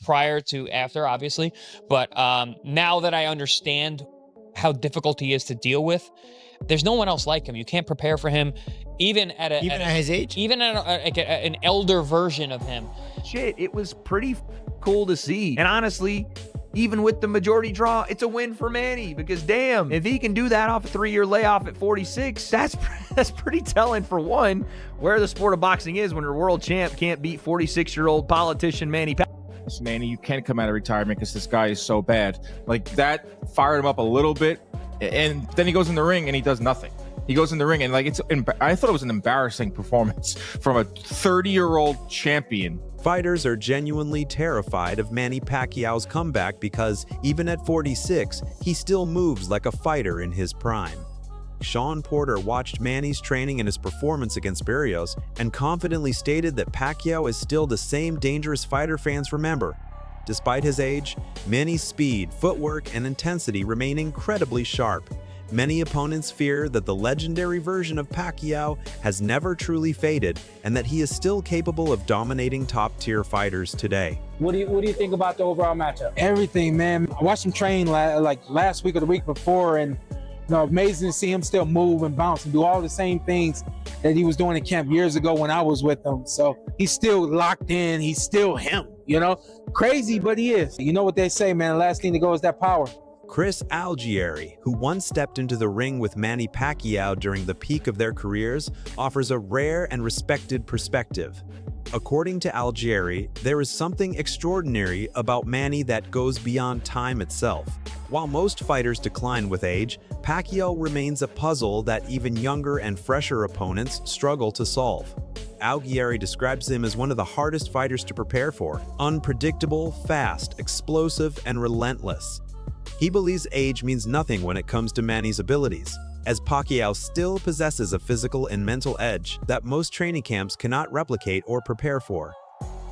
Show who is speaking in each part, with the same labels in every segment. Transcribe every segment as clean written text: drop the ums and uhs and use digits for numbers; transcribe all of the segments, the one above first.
Speaker 1: prior to after, obviously. But now that I understand how difficult he is to deal with, there's no one else like him. You can't prepare for him, even at
Speaker 2: his age,
Speaker 1: even at an elder version of him.
Speaker 3: Shit, it was pretty cool to see. And honestly, even with the majority draw, it's a win for Manny, because damn, if he can do that off a 3-year layoff at 46, that's pretty telling, for one, where the sport of boxing is when your world champ can't beat 46-year-old politician Manny Pacquiao.
Speaker 4: Manny, you can't come out of retirement because this guy is so bad. Like, that fired him up a little bit, and then he goes in the ring and he does nothing. He goes in the ring and I thought it was an embarrassing performance from a 30-year-old champion.
Speaker 5: Fighters are genuinely terrified of Manny Pacquiao's comeback because even at 46, he still moves like a fighter in his prime. Sean Porter watched Manny's training and his performance against Barrios and confidently stated that Pacquiao is still the same dangerous fighter fans remember. Despite his age, Manny's speed, footwork, and intensity remain incredibly sharp. Many opponents fear that the legendary version of Pacquiao has never truly faded and that he is still capable of dominating top-tier fighters today.
Speaker 6: What do you think about the overall matchup? Everything, man. I watched him train like last week or the week before, and amazing to see him still move and bounce and do all the same things that he was doing in camp years ago when I was with him. So he's still locked in. He's still him, Crazy, but he is. You know what they say, man, the last thing to go is that power.
Speaker 5: Chris Algieri, who once stepped into the ring with Manny Pacquiao during the peak of their careers, offers a rare and respected perspective. According to Algieri, there is something extraordinary about Manny that goes beyond time itself. While most fighters decline with age, Pacquiao remains a puzzle that even younger and fresher opponents struggle to solve. Algieri describes him as one of the hardest fighters to prepare for: unpredictable, fast, explosive, and relentless. He believes age means nothing when it comes to Manny's abilities, as Pacquiao still possesses a physical and mental edge that most training camps cannot replicate or prepare for.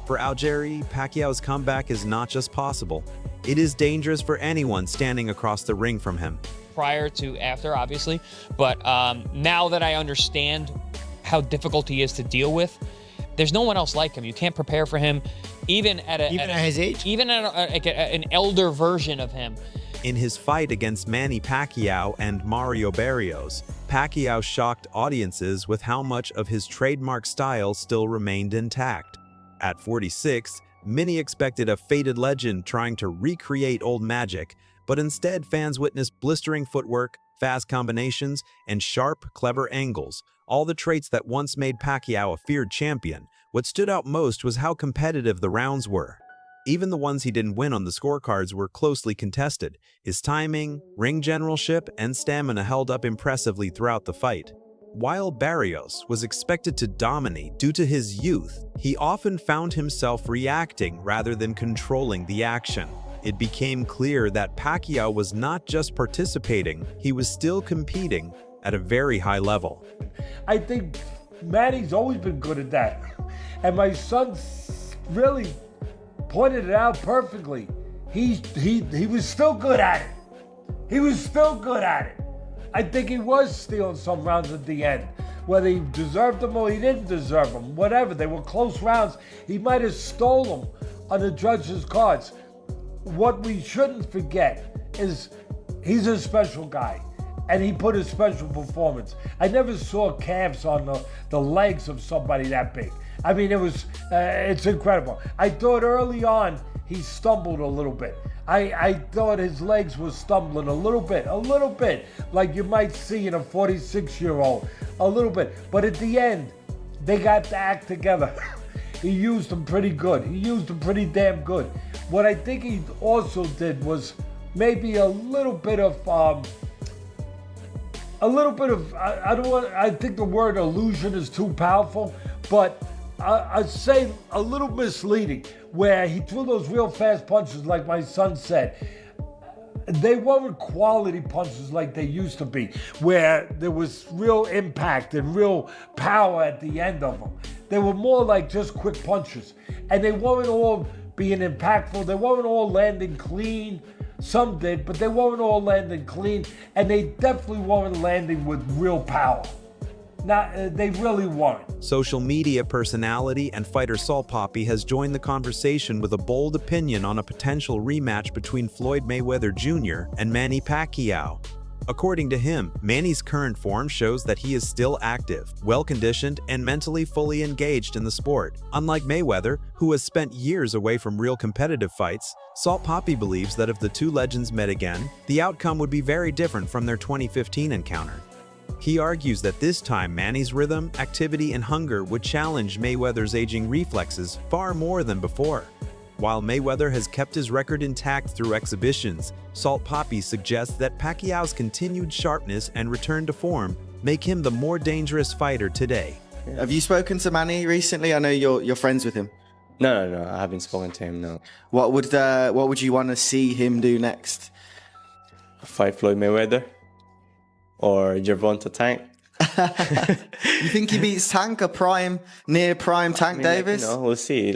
Speaker 5: For Algieri, Pacquiao's comeback is not just possible, it is dangerous for anyone standing across the ring from him.
Speaker 1: Prior to after, obviously. But now that I understand how difficult he is to deal with, there's no one else like him. You can't prepare for him, even at
Speaker 2: his age,
Speaker 1: even at an elder version of him.
Speaker 5: In his fight against Manny Pacquiao and Mario Barrios, Pacquiao shocked audiences with how much of his trademark style still remained intact. At 46, many expected a faded legend trying to recreate old magic, but instead fans witnessed blistering footwork, fast combinations, and sharp, clever angles, all the traits that once made Pacquiao a feared champion. What stood out most was how competitive the rounds were. Even the ones he didn't win on the scorecards were closely contested. His timing, ring generalship, and stamina held up impressively throughout the fight. While Barrios was expected to dominate due to his youth, he often found himself reacting rather than controlling the action. It became clear that Pacquiao was not just participating, he was still competing at a very high level.
Speaker 7: I think Manny's always been good at that. And my son really pointed it out perfectly. He was still good at it. He was still good at it. I think he was stealing some rounds at the end. Whether he deserved them or he didn't deserve them, whatever. They were close rounds. He might have stole them on the judges' cards. What we shouldn't forget is he's a special guy, and he put a special performance. I never saw calves on the legs of somebody that big. I mean, it's incredible. I thought early on he stumbled a little bit. I thought his legs were stumbling a little bit, like you might see in a 46-year-old, a little bit. But at the end, they got the act together. He used them pretty good. He used them pretty damn good. What I think he also did was maybe a little bit of, I think the word illusion is too powerful, but I'd say a little misleading, where he threw those real fast punches like my son said. They weren't quality punches like they used to be, where there was real impact and real power at the end of them. They were more like just quick punches, and they weren't all being impactful. They weren't all landing clean. Some did, but they weren't all landing clean, and they definitely weren't landing with real power. They really weren't.
Speaker 5: Social media personality and fighter Salt Poppy has joined the conversation with a bold opinion on a potential rematch between Floyd Mayweather Jr. and Manny Pacquiao. According to him, Manny's current form shows that he is still active, well-conditioned, and mentally fully engaged in the sport. Unlike Mayweather, who has spent years away from real competitive fights, Salt Poppy believes that if the two legends met again, the outcome would be very different from their 2015 encounter. He argues that this time Manny's rhythm, activity, and hunger would challenge Mayweather's aging reflexes far more than before. While Mayweather has kept his record intact through exhibitions, Salt Poppy suggests that Pacquiao's continued sharpness and return to form make him the more dangerous fighter today.
Speaker 2: Have you spoken to Manny recently? I know you're friends with him.
Speaker 8: No, I haven't spoken to him, no.
Speaker 2: What would you want to see him do next?
Speaker 8: Fight Floyd Mayweather or Gervonta Tank.
Speaker 2: You think he beats Tank, near prime Tank Davis?
Speaker 8: We'll see.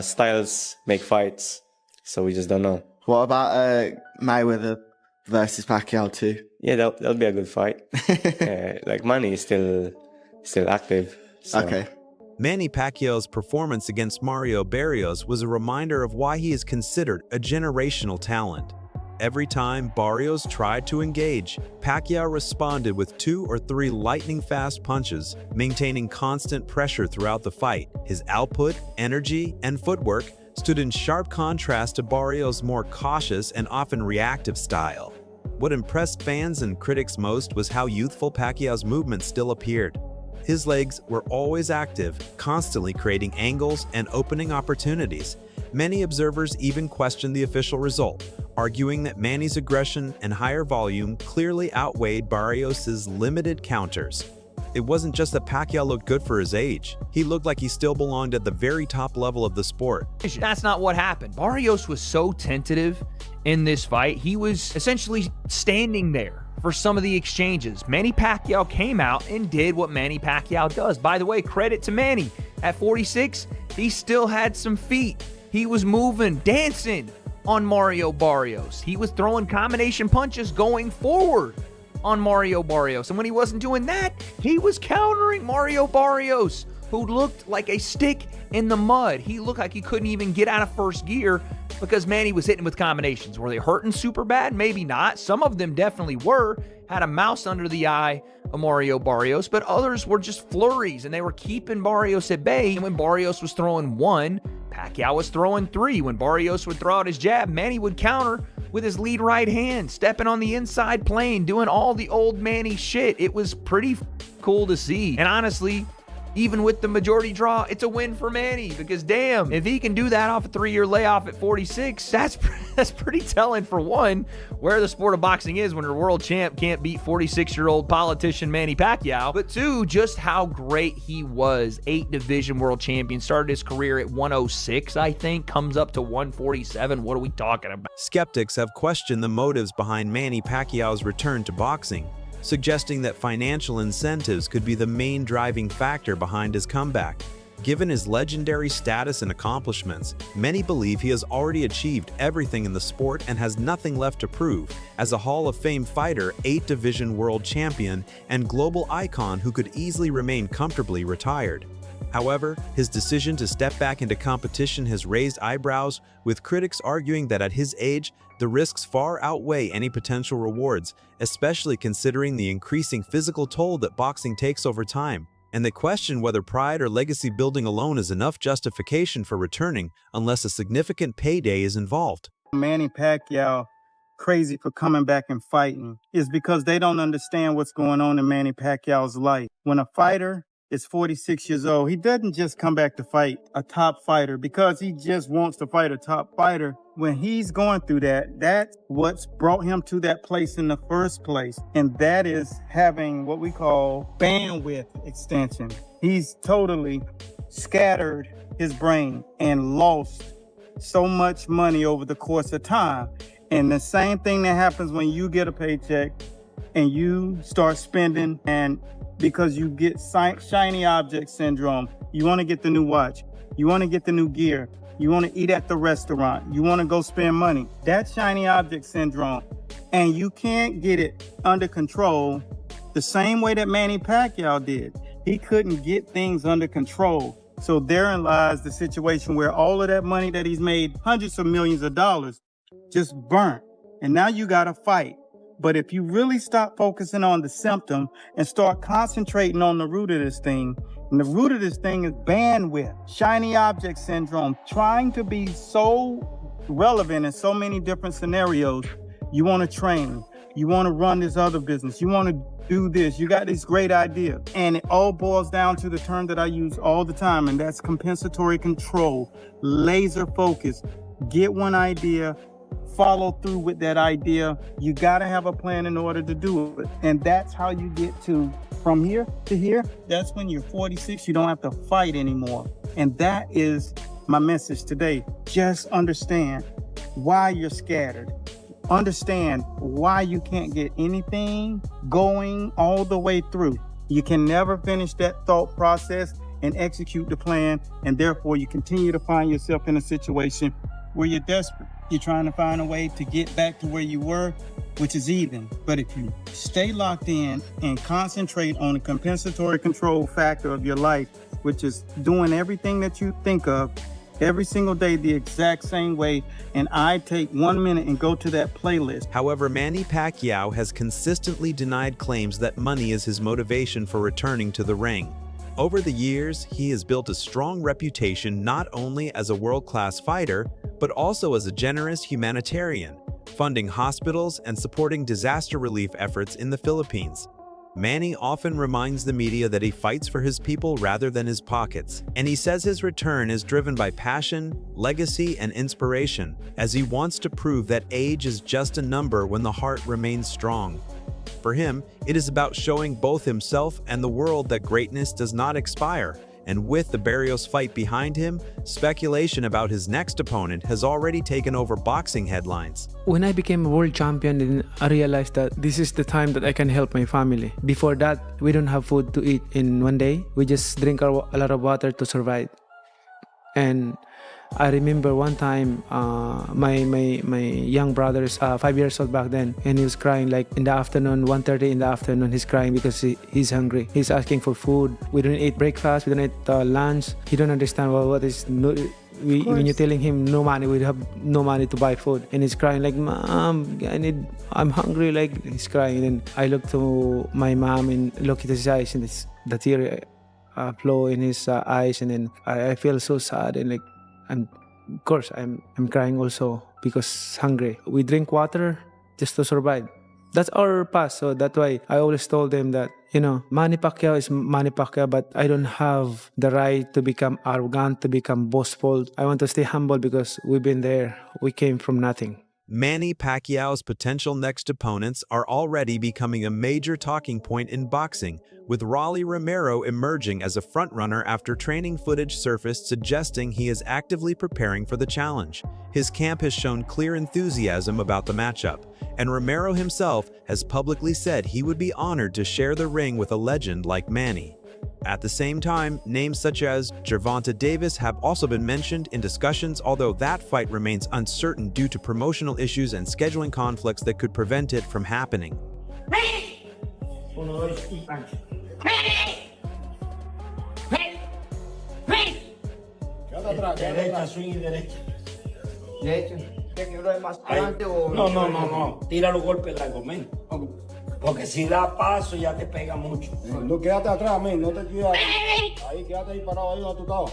Speaker 8: Styles make fights, so we just don't know.
Speaker 2: What about Mayweather versus Pacquiao too?
Speaker 8: Yeah, that'll be a good fight. Manny is still active. So.
Speaker 2: Okay.
Speaker 5: Manny Pacquiao's performance against Mario Barrios was a reminder of why he is considered a generational talent. Every time Barrios tried to engage, Pacquiao responded with 2 or 3 lightning-fast punches, maintaining constant pressure throughout the fight. His output, energy, and footwork stood in sharp contrast to Barrios' more cautious and often reactive style. What impressed fans and critics most was how youthful Pacquiao's movement still appeared. His legs were always active, constantly creating angles and opening opportunities. Many observers even questioned the official result, arguing that Manny's aggression and higher volume clearly outweighed Barrios' limited counters. It wasn't just that Pacquiao looked good for his age. He looked like he still belonged at the very top level of the sport.
Speaker 3: That's not what happened. Barrios was so tentative in this fight. He was essentially standing there for some of the exchanges. Manny Pacquiao came out and did what Manny Pacquiao does. By the way, credit to Manny. At 46, he still had some feet. He was moving, dancing on Mario Barrios. He was throwing combination punches going forward on Mario Barrios. And when he wasn't doing that, he was countering Mario Barrios, who looked like a stick in the mud. He looked like he couldn't even get out of first gear because Manny was hitting with combinations. Were they hurting super bad? Maybe not. Some of them definitely were. Had a mouse under the eye of Mario Barrios, but others were just flurries, and they were keeping Barrios at bay. And when Barrios was throwing 1, Pacquiao was throwing 3. When Barrios would throw out his jab, Manny would counter with his lead right hand, stepping on the inside plane, doing all the old Manny shit. It was pretty cool to see. And honestly, even with the majority draw, it's a win for Manny because damn, if he can do that off a 3-year layoff at 46, that's pretty telling for one, where the sport of boxing is when your world champ can't beat 46-year-old politician Manny Pacquiao, but 2, just how great he was. 8 division world champion, started his career at 106, I think, comes up to 147. What are we talking about?
Speaker 5: Skeptics have questioned the motives behind Manny Pacquiao's return to boxing, suggesting that financial incentives could be the main driving factor behind his comeback. Given his legendary status and accomplishments, many believe he has already achieved everything in the sport and has nothing left to prove as a Hall of Fame fighter, 8-division world champion, and global icon who could easily remain comfortably retired. However, his decision to step back into competition has raised eyebrows, with critics arguing that at his age, the risks far outweigh any potential rewards, especially considering the increasing physical toll that boxing takes over time. And they question whether pride or legacy building alone is enough justification for returning unless a significant payday is involved.
Speaker 9: Manny Pacquiao crazy for coming back and fighting is because they don't understand what's going on in Manny Pacquiao's life. When a fighter is 46 years old, he doesn't just come back to fight a top fighter because he just wants to fight a top fighter. When he's going through that, that's what's brought him to that place in the first place. And that is having what we call bandwidth extension. He's totally scattered his brain and lost so much money over the course of time. And the same thing that happens when you get a paycheck and you start spending, and because you get shiny object syndrome, you want to get the new watch, you want to get the new gear, you want to eat at the restaurant, you want to go spend money. That's shiny object syndrome. And you can't get it under control the same way that Manny Pacquiao did. He couldn't get things under control. So therein lies the situation where all of that money that he's made, hundreds of millions of dollars, just burnt. And now you got to fight. But if you really stop focusing on the symptom and start concentrating on the root of this thing, and the root of this thing is bandwidth, shiny object syndrome, trying to be so relevant in so many different scenarios. You want to train, you want to run this other business, you want to do this, you got this great idea. And it all boils down to the term that I use all the time, and that's compensatory control, laser focus. Get one idea, follow through with that idea. You got to have a plan in order to do it. And that's how you get to from here to here. That's when you're 46, you don't have to fight anymore. And that is my message today. Just understand why you're scattered. Understand why you can't get anything going all the way through. You can never finish that thought process and execute the plan, and therefore you continue to find yourself in a situation where you're desperate. You're trying to find a way to get back to where you were, which is even. But if you stay locked in and concentrate on the compensatory control factor of your life, which is doing everything that you think of every single day the exact same way, and I take 1 minute and go to that playlist.
Speaker 5: However, Manny Pacquiao has consistently denied claims that money is his motivation for returning to the ring. Over the years, he has built a strong reputation not only as a world-class fighter, but also as a generous humanitarian, funding hospitals and supporting disaster relief efforts in the Philippines. Manny often reminds the media that he fights for his people rather than his pockets, and he says his return is driven by passion, legacy, and inspiration, as he wants to prove that age is just a number when the heart remains strong. For him, it is about showing both himself and the world that greatness does not expire, and with the Barrios fight behind him, speculation about his next opponent has already taken over boxing headlines.
Speaker 10: When I became a world champion, then I realized that this is the time that I can help my family. Before that, we don't have food to eat in one day. We just drink a lot of water to survive. And I remember one time, my young brother is 5 years old back then, and he was crying like in the afternoon, 1:30 in the afternoon. He's crying because he's hungry. He's asking for food. We don't eat breakfast. We don't eat lunch. He don't understand what is. When you're telling him no money, we have no money to buy food, and he's crying like, "Mom, I'm hungry." Like he's crying, and I look to my mom and look at his eyes, and the tear flow in his eyes, and then I feel so sad and like. And of course, I'm crying also because hungry. We drink water just to survive. That's our past. So that's why I always told them that, Manny Pacquiao is Manny Pacquiao, but I don't have the right to become arrogant, to become boastful. I want to stay humble because we've been there. We came from nothing.
Speaker 5: Manny Pacquiao's potential next opponents are already becoming a major talking point in boxing, with Rolly Romero emerging as a frontrunner after training footage surfaced suggesting he is actively preparing for the challenge. His camp has shown clear enthusiasm about the matchup, and Romero himself has publicly said he would be honored to share the ring with a legend like Manny. At the same time, names such as Gervonta Davis have also been mentioned in discussions, although that fight remains uncertain due to promotional issues and scheduling conflicts that could prevent it from happening.
Speaker 7: No. Tira los golpes largos, men. Porque si da paso ya te pega mucho.
Speaker 11: No, quédate atrás, men. No te quedas ahí, quédate ahí parado ahí donde tú estabas.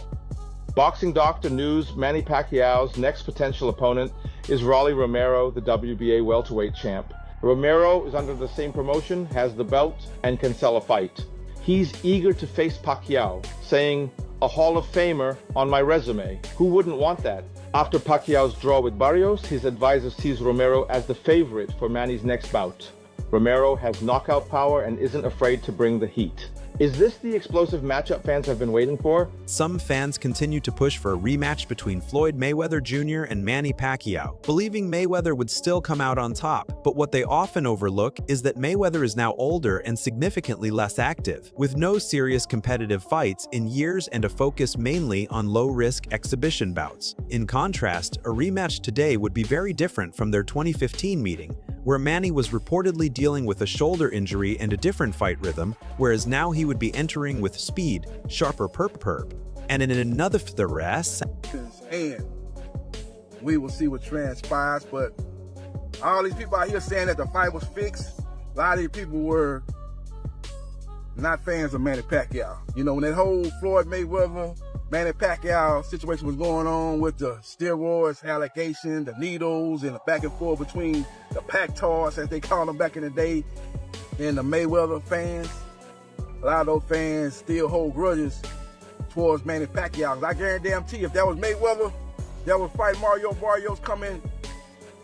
Speaker 12: Boxing Doctor News, Manny Pacquiao's next potential opponent is Rolly Romero, the WBA welterweight champ. Romero is under the same promotion, has the belt, and can sell a fight. He's eager to face Pacquiao, saying, "A Hall of Famer on my resume. Who wouldn't want that?" After Pacquiao's draw with Barrios, his advisor sees Romero as the favorite for Manny's next bout. Romero has knockout power and isn't afraid to bring the heat. Is this the explosive matchup fans have been waiting for?
Speaker 5: Some fans continue to push for a rematch between Floyd Mayweather Jr. and Manny Pacquiao, believing Mayweather would still come out on top. But what they often overlook is that Mayweather is now older and significantly less active, with no serious competitive fights in years and a focus mainly on low-risk exhibition bouts. In contrast, a rematch today would be very different from their 2015 meeting, where Manny was reportedly dealing with a shoulder injury and a different fight rhythm, whereas now he would be entering with speed, sharper perp. And in another for the rest,
Speaker 11: and we will see what transpires, but all these people out here saying that the fight was fixed, a lot of these people were not fans of Manny Pacquiao. You know, when that whole Floyd Mayweather, Manny Pacquiao situation was going on with the steroids allegation, the needles, and the back and forth between the Pac-Tars, as they called them back in the day, and the Mayweather fans, a lot of those fans still hold grudges towards Manny Pacquiao. I guarantee if that was Mayweather that was fighting Mario Barrios coming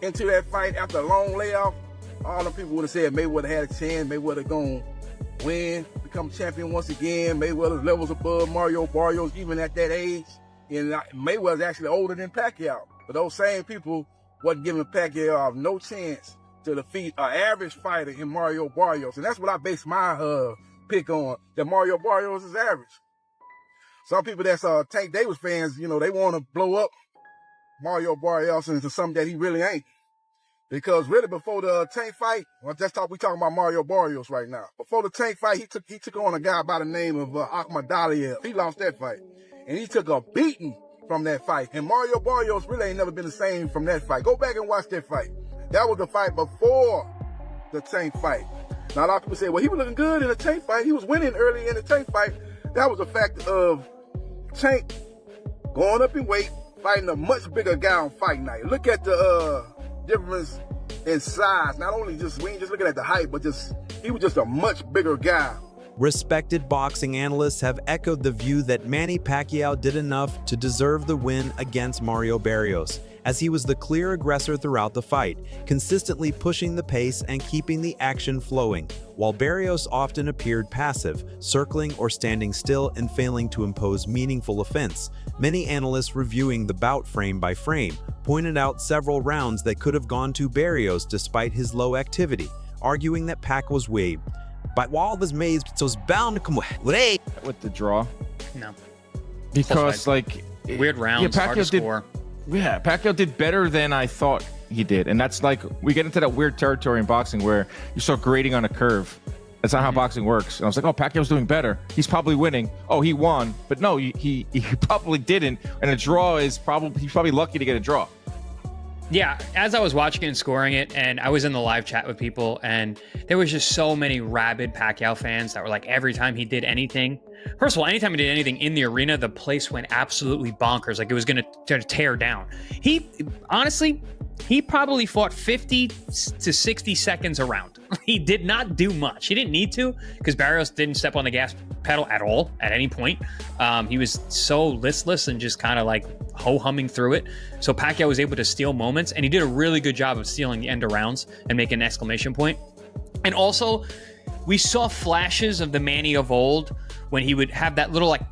Speaker 11: into that fight after a long layoff, all the people would have said Mayweather had a chance, Mayweather gonna win, become champion once again. Mayweather's levels above Mario Barrios even at that age. And Mayweather's actually older than Pacquiao. But those same people wasn't giving Pacquiao no chance to defeat an average fighter in Mario Barrios. And that's what I base my pick on, that Mario Barrios is average. Some people that's Tank Davis fans, you know, they want to blow up Mario Barrios into something that he really ain't. Because really before the Tank fight, we talking about Mario Barrios right now. Before the Tank fight, he took on a guy by the name of Ahmad Daliev. He lost that fight. And he took a beating from that fight. And Mario Barrios really ain't never been the same from that fight. Go back and watch that fight. That was the fight before the Tank fight. Now a lot of people say, well, he was looking good in the Tank fight. He was winning early in the Tank fight. That was a fact of Tank going up in weight, fighting a much bigger guy on fight night. Look at the difference in size. Not only we ain't just looking at the height, but he was just a much bigger guy.
Speaker 5: respected boxing analysts have echoed the view that Manny Pacquiao did enough to deserve the win against Mario Barrios, as he was the clear aggressor throughout the fight, consistently pushing the pace and keeping the action flowing, while Barrios often appeared passive, circling or standing still and failing to impose meaningful offense. Many analysts reviewing the bout frame by frame pointed out several rounds that could have gone to Barrios despite his low activity, arguing that Pac was waived. But while this maze was bound to come
Speaker 4: with the draw.
Speaker 1: No.
Speaker 4: Because like
Speaker 1: weird rounds, hard to score.
Speaker 4: Yeah, Pacquiao did better than I thought he did. And that's like, we get into that weird territory in boxing where you start grading on a curve. That's not how boxing works. And I was like, oh, Pacquiao's doing better. He's probably winning. Oh, he won. But no, he probably didn't. And a draw is he's probably lucky to get a draw.
Speaker 1: Yeah, as I was watching it and scoring it, and I was in the live chat with people, and there was just so many rabid Pacquiao fans that were like, every time he did anything, first of all, anytime he did anything in the arena, the place went absolutely bonkers, like it was going to tear down. He, honestly, he probably fought 50 to 60 seconds a round. He did not do much. He didn't need to, because Barrios didn't step on the gas pedal at all, at any point. He was so listless and just kind of like ho-humming through it. So Pacquiao was able to steal moments, and he did a really good job of stealing the end of rounds and making an exclamation point. And also, we saw flashes of the Manny of old when he would have that little like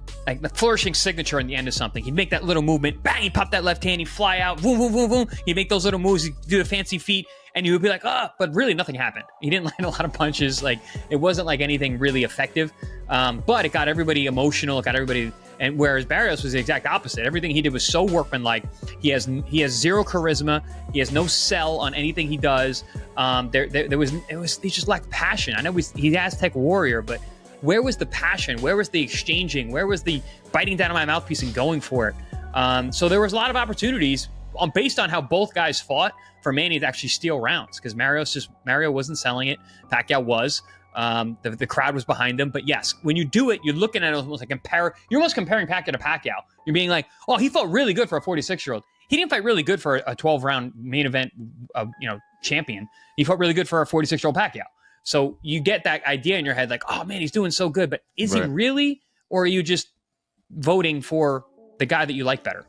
Speaker 1: the flourishing signature in the end of something. He'd make that little movement, bang, he'd pop that left hand, he'd fly out, boom, boom, boom, boom. He'd make those little moves, he'd do the fancy feet, and you would be like, but really nothing happened. He didn't land a lot of punches. Like, it wasn't like anything really effective, but it got everybody emotional. It got everybody, and whereas Barrios was the exact opposite. Everything he did was so workmanlike. He has zero charisma. He has no sell on anything he does. He just lacked passion. I know he's Aztec warrior, but where was the passion? Where was the exchanging? Where was the biting down on my mouthpiece and going for it? So there was a lot of opportunities based on how both guys fought for Manny to actually steal rounds, because Mario wasn't selling it. Pacquiao was. The crowd was behind him. But yes, when you do it, you're looking at it almost like you're almost comparing Pacquiao to Pacquiao. You're being like, oh, he fought really good for a 46-year-old. He didn't fight really good for a 12-round main event, champion. He fought really good for a 46-year-old Pacquiao. So you get that idea in your head, like, oh man, he's doing so good. But is he really, or are you just voting for the guy that you like better?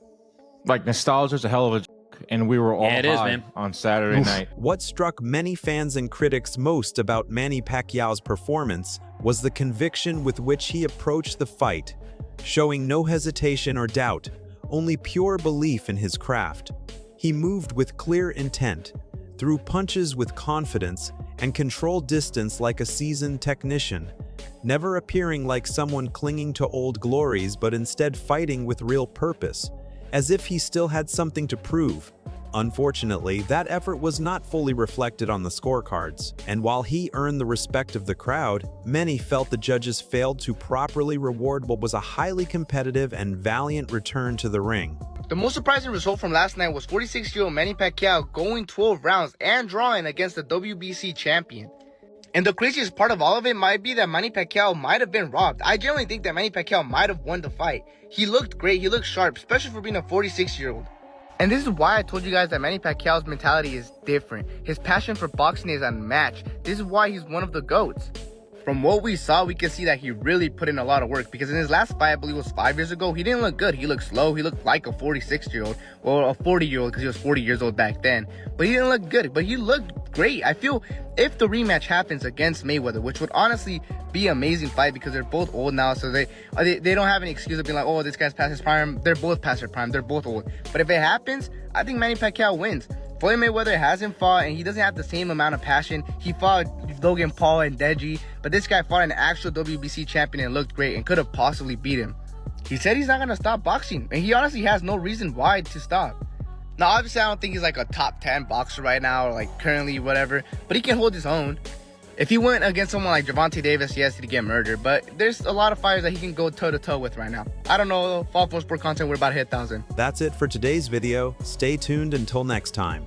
Speaker 4: Like, nostalgia's a hell of a joke, and we were all high on Saturday night.
Speaker 5: What struck many fans and critics most about Manny Pacquiao's performance was the conviction with which he approached the fight, showing no hesitation or doubt, only pure belief in his craft. He moved with clear intent, threw punches with confidence, and controlled distance like a seasoned technician, never appearing like someone clinging to old glories, but instead fighting with real purpose, as if he still had something to prove. Unfortunately, that effort was not fully reflected on the scorecards, and while he earned the respect of the crowd, many felt the judges failed to properly reward what was a highly competitive and valiant return to the ring.
Speaker 13: The most surprising result from last night was 46-year-old Manny Pacquiao going 12 rounds and drawing against the WBC champion. And the craziest part of all of it might be that Manny Pacquiao might have been robbed. I genuinely think that Manny Pacquiao might have won the fight. He looked great, he looked sharp, especially for being a 46-year-old. And this is why I told you guys that Manny Pacquiao's mentality is different. His passion for boxing is unmatched. This is why he's one of the GOATs. From what we saw, we can see that he really put in a lot of work, because in his last fight, I believe it was 5 years ago, he didn't look good. He looked slow. He looked like a 46-year-old, or a 40-year-old, because he was 40 years old back then. But he didn't look good, but he looked great. I feel if the rematch happens against Mayweather, which would honestly be an amazing fight because they're both old now, so they don't have any excuse of being like, oh, this guy's past his prime. They're both past their prime. They're both old. But if it happens, I think Manny Pacquiao wins. Floyd Mayweather hasn't fought, and he doesn't have the same amount of passion. He fought Logan Paul and Deji, but this guy fought an actual WBC champion and looked great and could have possibly beat him. He said he's not going to stop boxing, and he honestly has no reason why to stop. Now, obviously, I don't think he's like a top 10 boxer right now, or like currently whatever, but he can hold his own. If he went against someone like Gervonta Davis, yes, he'd get murdered, but there's a lot of fighters that he can go toe-to-toe with right now. I don't know, Fall for Sport content, we're about to hit 1,000.
Speaker 5: That's it for today's video. Stay tuned until next time.